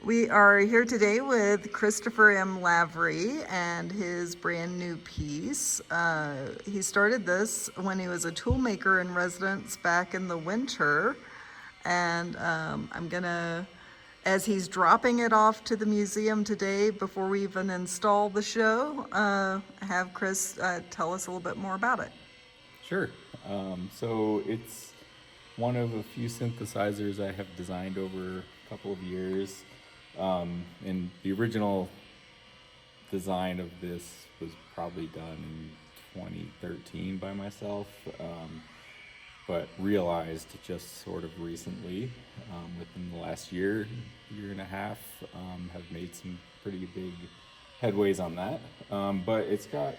We are here today with Christopher M. Lavery and his brand new piece. He started this when he was a toolmaker in residence back in the winter. And I'm gonna, as he's dropping it off to the museum today before we even install the show, have Chris tell us a little bit more about it. Sure. So it's one of a few synthesizers I have designed over a couple of years. And the original design of this was probably done in 2013 by myself, but realized just sort of recently, within the last year and a half, have made some pretty big headways on that. But it's got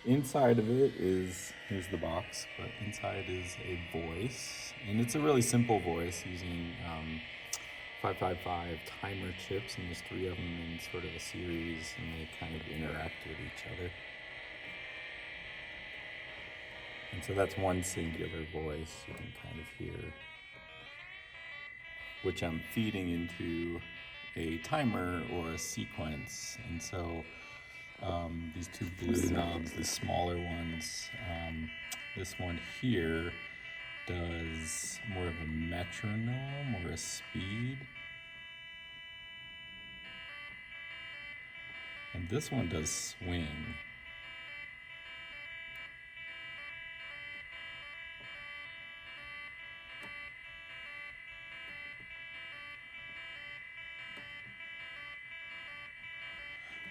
inside of it is, here's the box, but inside is a voice, and it's a really simple voice using 555 timer chips, and there's three of them in sort of a series, and they kind of interact with each other. And so that's one singular voice you can kind of hear, which I'm feeding into a timer or a sequence. And so these two blue knobs, the smaller ones, this one here does more of a metronome or a speed. And this one does swing.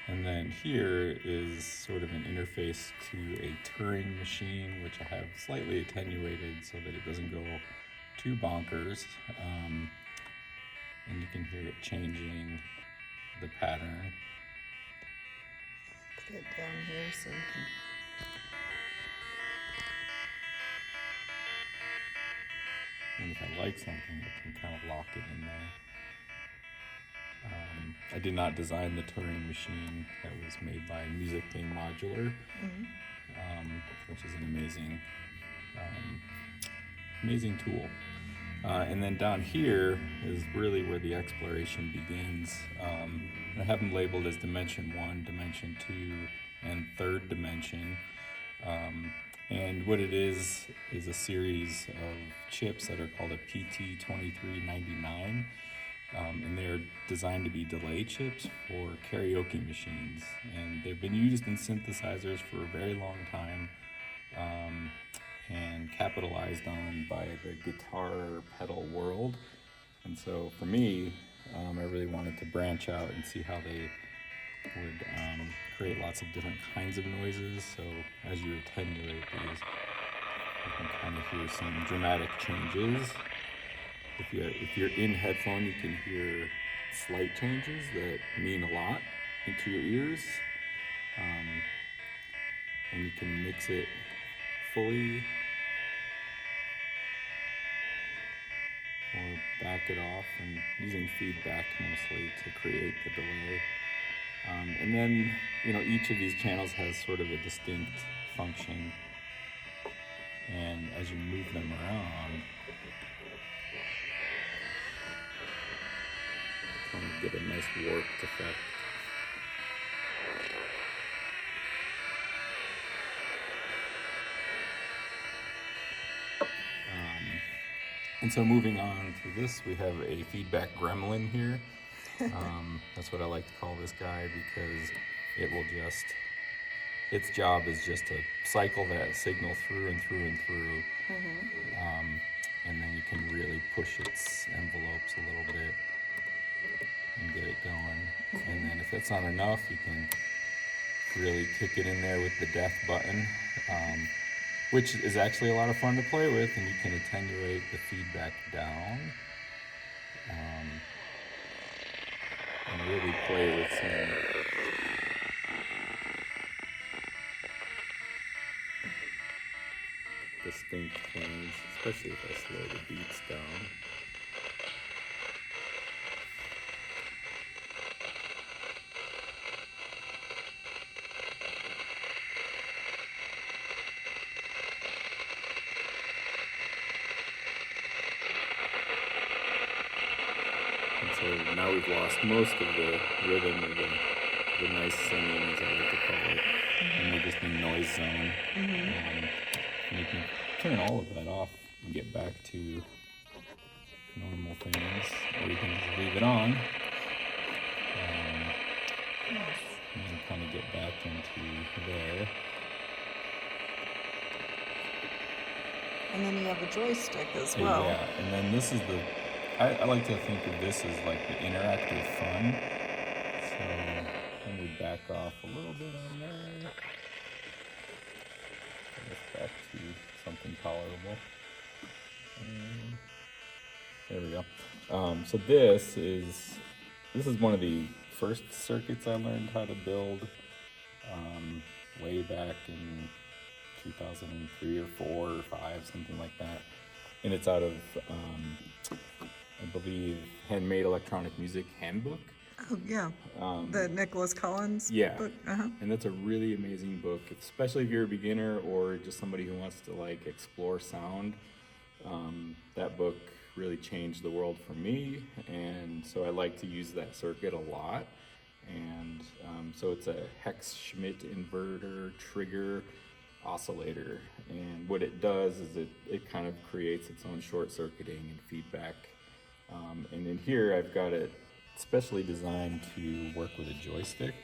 And then here is sort of an interface to a Turing machine, which I have slightly attenuated so that it doesn't go too bonkers. And you can hear it changing the pattern. Put it down here so you can. And if I like something, I can kind of lock it in there. I did not design the Turing machine. That was made by Music Thing Modular, which is an amazing tool. And then down here is really where the exploration begins. I have them labeled as Dimension 1, Dimension 2, and Third Dimension. And what it is a series of chips that are called a PT2399. And they're designed to be delay chips for karaoke machines. And they've been used in synthesizers for a very long time, and capitalized on by the guitar pedal world. And so for me, I really wanted to branch out and see how they would create lots of different kinds of noises. So as you attenuate these, you can kind of hear some dramatic changes. If you're in headphone, you can hear slight changes that mean a lot into your ears. And you can mix it fully or back it off, and using feedback mostly to create the delay. And then, each of these channels has sort of a distinct function. And as you move them around, kind of get a nice warped effect. And so moving on to this, we have a feedback gremlin here. That's what I like to call this guy, because it will its job is just to cycle that signal through and through and through. And then you can really push its envelopes a little bit and get it going. And then if that's not enough, you can really kick it in there with the death button, which is actually a lot of fun to play with, and you can attenuate the feedback down, and really play with some distinct tones, especially if I slow the beats down. So now we've lost most of the rhythm or the nice singing, as I like to call it, and we're just in noise zone. And you can turn all of that off and get back to normal things, or you can just leave it on and then kind of get back into there. And then you have a joystick as well. Yeah, and then this is I like to think of this as like the interactive fun. So let me back off a little bit on there. Get us back to something tolerable. There we go. So this is one of the first circuits I learned how to build way back in 2003 or 4 or 5, something like that. And it's out of, I believe, Handmade Electronic Music Handbook. Oh, yeah. The Nicholas Collins book. And that's a really amazing book, especially if you're a beginner or just somebody who wants to like explore sound. That book really changed the world for me, and so I like to use that circuit a lot. And so it's a Hex Schmidt inverter trigger oscillator, and what it does is it kind of creates its own short circuiting and feedback. And in here I've got it specially designed to work with a joystick,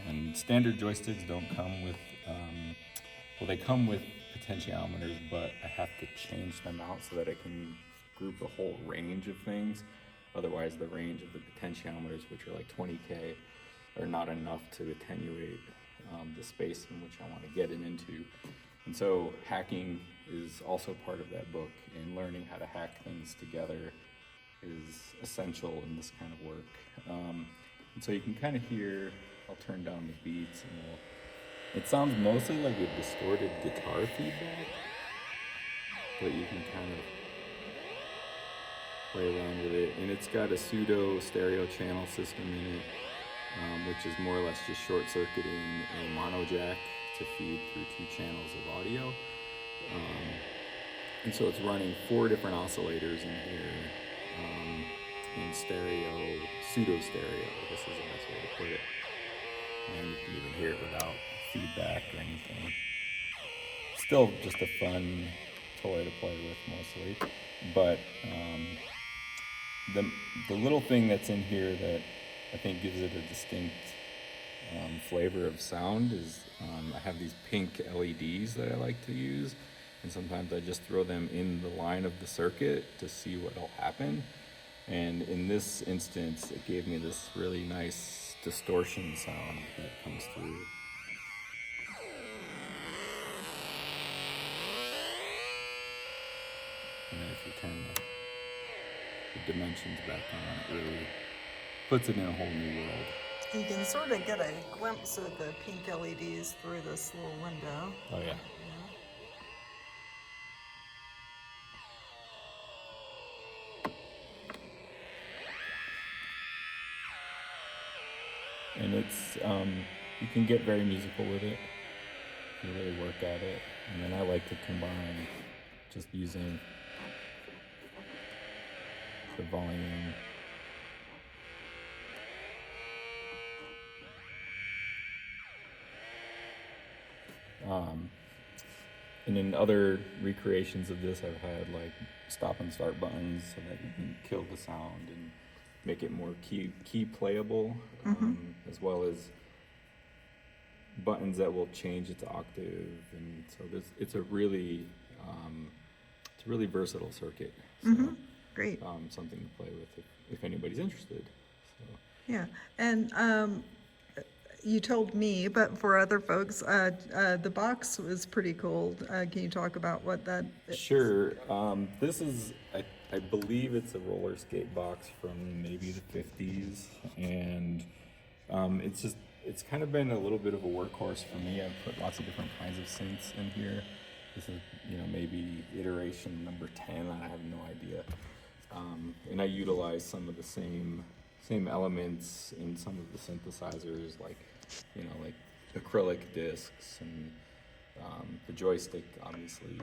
and standard joysticks don't come with well, they come with potentiometers, but I have to change them out so that I can group a whole range of things. Otherwise the range of the potentiometers, which are like 20K, are not enough to attenuate the space in which I want to get it into. And so hacking is also part of that book, and learning how to hack things together is essential in this kind of work. And so you can kind of hear, I'll turn down the beats, and it sounds mostly like a distorted guitar feedback, but you can kind of play around with it. And it's got a pseudo stereo channel system in it, which is more or less just short circuiting a mono jack to feed through 2 channels of audio. And so it's running 4 different oscillators in here, in stereo, pseudo stereo. This is a nice way to put it. And you can even hear it without feedback or anything. Still just a fun toy to play with mostly. But the little thing that's in here that I think gives it a distinct flavor of sound is I have these pink LEDs that I like to use, and sometimes I just throw them in the line of the circuit to see what'll happen. And in this instance, it gave me this really nice distortion sound that comes through. And then if you turn the dimensions back on, it really puts it in a whole new world. You can sort of get a glimpse of the pink LEDs through this little window. Oh yeah. And it's, you can get very musical with it. You really work at it. And then I like to combine just using the volume. And in other recreations of this, I've had like stop and start buttons so that you can kill the sound and make it more key playable, as well as buttons that will change its octave. And so it's a really versatile circuit. So, Great. Something to play with if anybody's interested. So. Yeah, and you told me, but for other folks, the box was pretty cool. Can you talk about what that is? Sure. This is, I believe it's a roller skate box from maybe the 50s, and it's kind of been a little bit of a workhorse for me. I've put lots of different kinds of synths in here. This is, maybe iteration number 10, I have no idea. And I utilize some of the same elements in some of the synthesizers, like acrylic discs, and the joystick obviously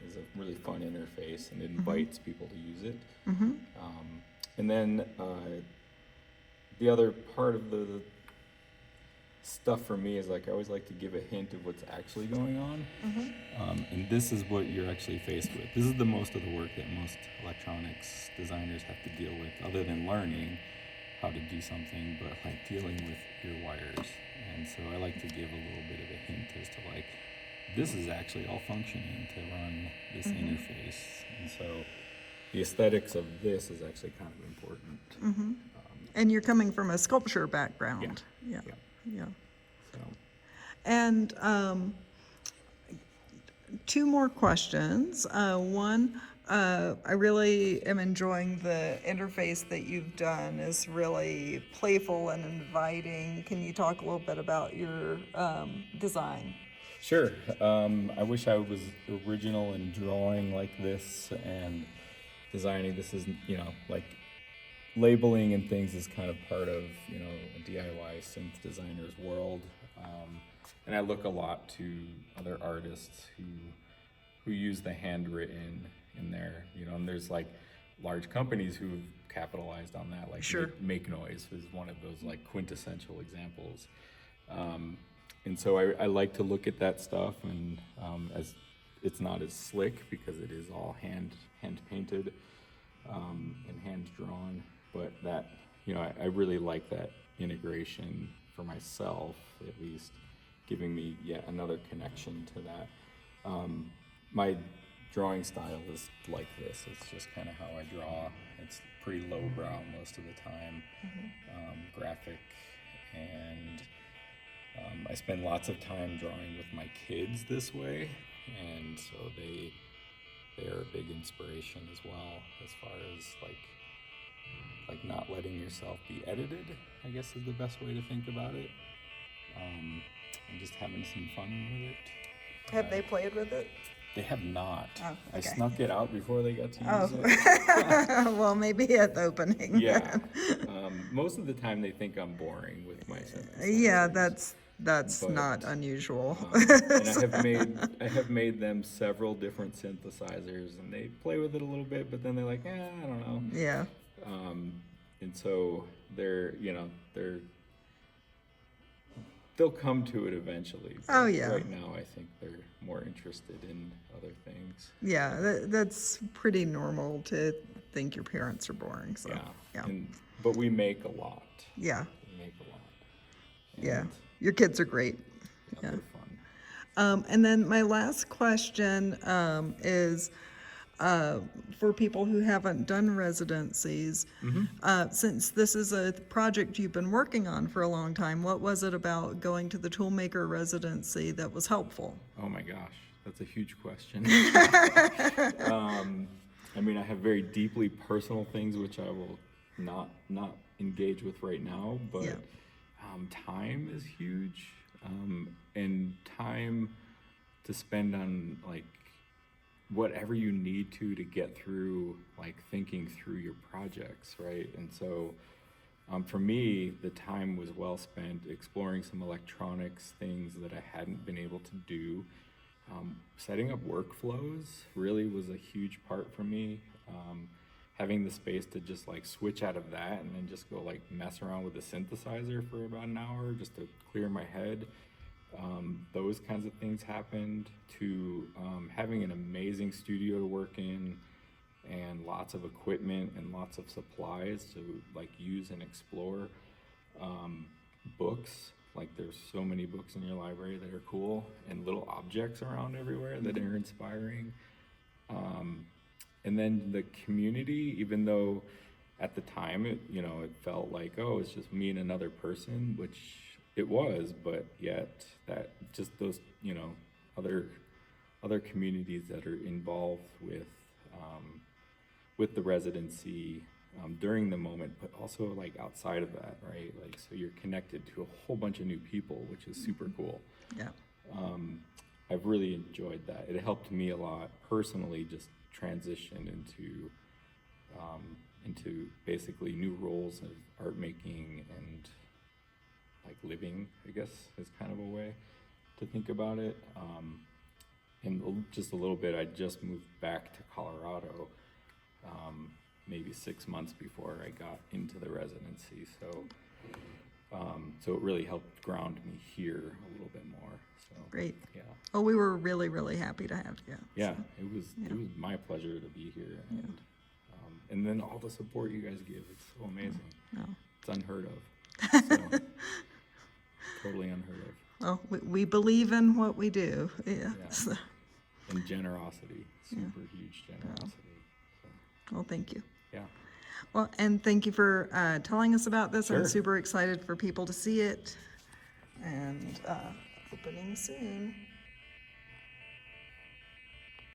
is a really fun interface, and it invites people to use it. And then the other part of the stuff for me is like I always like to give a hint of what's actually going on. And this is what you're actually faced with. This is the most of the work that most electronics designers have to deal with, other than learning how to do something, but like dealing with your wires. And so I like to give a little bit of a hint as to like, this is actually all functioning to run this interface. And so the aesthetics of this is actually kind of important. And you're coming from a sculpture background. Yeah. Yeah. So And two more questions. One, I really am enjoying the interface that you've done. It's really playful and inviting. Can you talk a little bit about your design? sure. I wish I was original in drawing like this and designing. This is, like labeling and things is kind of part of, a DIY synth designer's world. And I look a lot to other artists who use the handwritten in there, and there's like large companies who've capitalized on that, like Sure. Make Noise is one of those like quintessential examples. And so I like to look at that stuff, and as it's not as slick because it is all hand painted and hand drawn, but that I really like that integration for myself, at least, giving me yet another connection to that. My drawing style is like this. It's just kind of how I draw. It's pretty lowbrow most of the time, graphic, and I spend lots of time drawing with my kids this way, and so they are a big inspiration as well, as far as like not letting yourself be edited, I guess is the best way to think about it. And just having some fun with it. Have they played with it? They have not. Oh, I okay. snuck it out before they got to use Oh, it. well, maybe at the opening. Yeah. Most of the time they think I'm boring with my synthesizers. Yeah, that's But, not unusual. And I have made them several different synthesizers, and they play with it a little bit, but then they're like, I don't know. Yeah. And so they'll come to it eventually. But Oh, yeah. Right now, I think they're more interested in other things. Yeah, that's pretty normal to think your parents are boring. So, yeah. But we make a lot. Yeah. We make a lot. Yeah. And, Your kids are great. They're fun. And then my last question is for people who haven't done residencies. Since this is a project you've been working on for a long time, what was it about going to the toolmaker residency that was helpful? Oh my gosh, that's a huge question. I mean, I have very deeply personal things which I will not engage with right now, but Yeah. Time is huge, and time to spend on like whatever you need to get through, like thinking through your projects, right? And so for me, the time was well spent exploring some electronics things that I hadn't been able to do. Setting up workflows really was a huge part for me. Having the space to just like switch out of that and then just go like mess around with the synthesizer for about an hour just to clear my head. Those kinds of things happened, to having an amazing studio to work in and lots of equipment and lots of supplies to like use and explore. Books, like there's so many books in your library that are cool, and little objects around everywhere that are inspiring. And then the community, even though at the time it felt like, oh, it's just me and another person, which it was, but yet that just those other communities that are involved with the residency during the moment, but also like outside of that, right? Like, so you're connected to a whole bunch of new people, which is super cool. Yeah. I've really enjoyed that. It helped me a lot personally, just transition into basically new roles of art making and like living, I guess, is kind of a way to think about it. And just a little bit, I just moved back to Colorado maybe 6 months before I got into the residency. So, so it really helped ground me here a little bit more. So Great. yeah. Oh, we were really, really happy to have you. Yeah, So, it was my pleasure to be here, and then all the support you guys give, it's so amazing. no. It's unheard of. So, totally unheard of. Well, we believe in what we do. Yeah. Yeah. So, And generosity, super huge generosity. So, well, thank you. yeah. Well, and thank you for telling us about this. I'm Sure. super excited for people to see it. And opening soon.